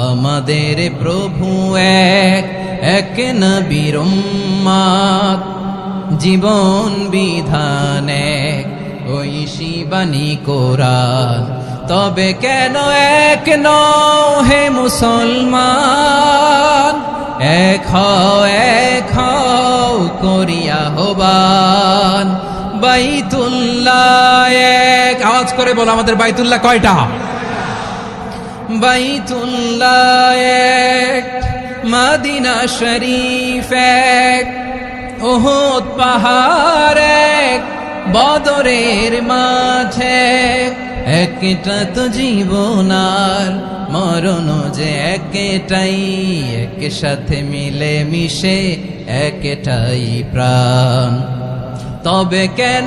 আমাদের প্রভু এক, এক নবীর উম্মত, জীবন বিধান এক, ঐশী বাণী কোরআন। তবে কেন এক নও হে মুসলমান, এক হও করিয়া আহ্বান। বাইতুল্লাহ এক, আওয়াজ করে বলো আমাদের বাইতুল্লাহ কয়টা? বাইতুল্লাহ এক, মদিনা শরীফ এক, উহুদ পাহাড় এক, বদরের মাঝে একটা তো জীবন আর মরণ যে একটাই, এক সাথে মিলে মিশে একটাই প্রাণ। তবে কেন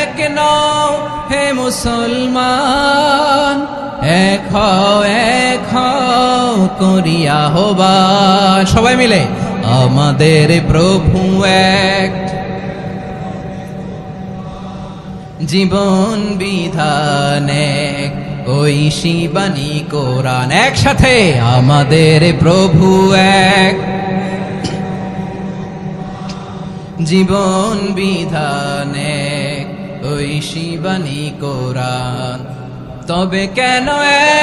এক নও হে মুসলমান, এক হও করিয়া আহ্বান। সবাই মিলে আমাদের প্রভু এক, জীবন বিধান এক, ঐশী বাণী কোরআন। একসাথে আমাদের প্রভু এক, জীবন বিধান এক, ঐশী বাণী কোরআন। তবে কেন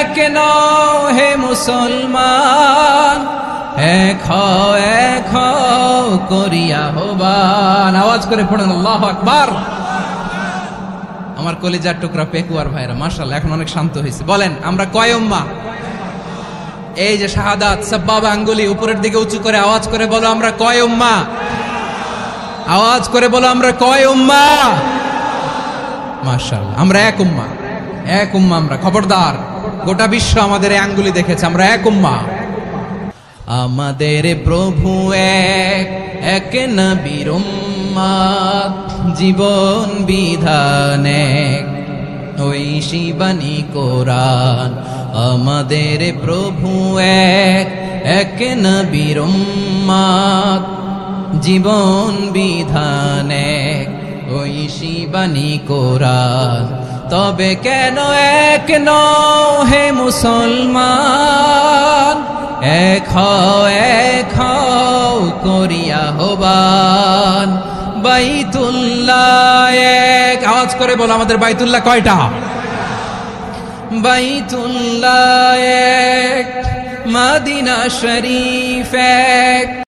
এক নও হে মুসলমান, এক হও করিয়া আহ্বান। আওয়াজ করে পড়ুন আল্লাহু আকবার। আমার কলিজার টুকরা পেকুয়ার ভাইরা মাশাআল্লাহ এখন অনেক শান্ত হয়েছে। বলেন আমরা কয় উম্মাহ? এই যে শাহাদাত সাব্বাবা আঙ্গুলি উপরের দিকে উঁচু করে আওয়াজ করে বলো আমরা কয় উম্মাহ? আওয়াজ করে বলো আমরা কয় উম্মাহ? মাশাআল্লাহ আমরা এক উম্মাহ, এক উম্মাহ আমরা। খবরদার, গোটা বিশ্ব আমাদের এই আঙ্গুলি দেখেছে, আমরা এক উম্মাহ। আমাদের প্রভু এক, এক নবীর উম্মত, জীবন বিধান এক, ঐশী বাণী কোরআন। আমাদের প্রভু এক, এক নবীর উম্মত, জীবন বিধান এক, ঐশী বাণী কোরআন। তবে কেন এক নও হে মুসলমান, এক হও করিয়া আহ্বান। বাইতুল্লাহ এক, আওয়াজ করে বলো আমাদের বাইতুল্লাহ কয়টা? বাইতুল্লাহ এক, মদিনা শরীফ এক।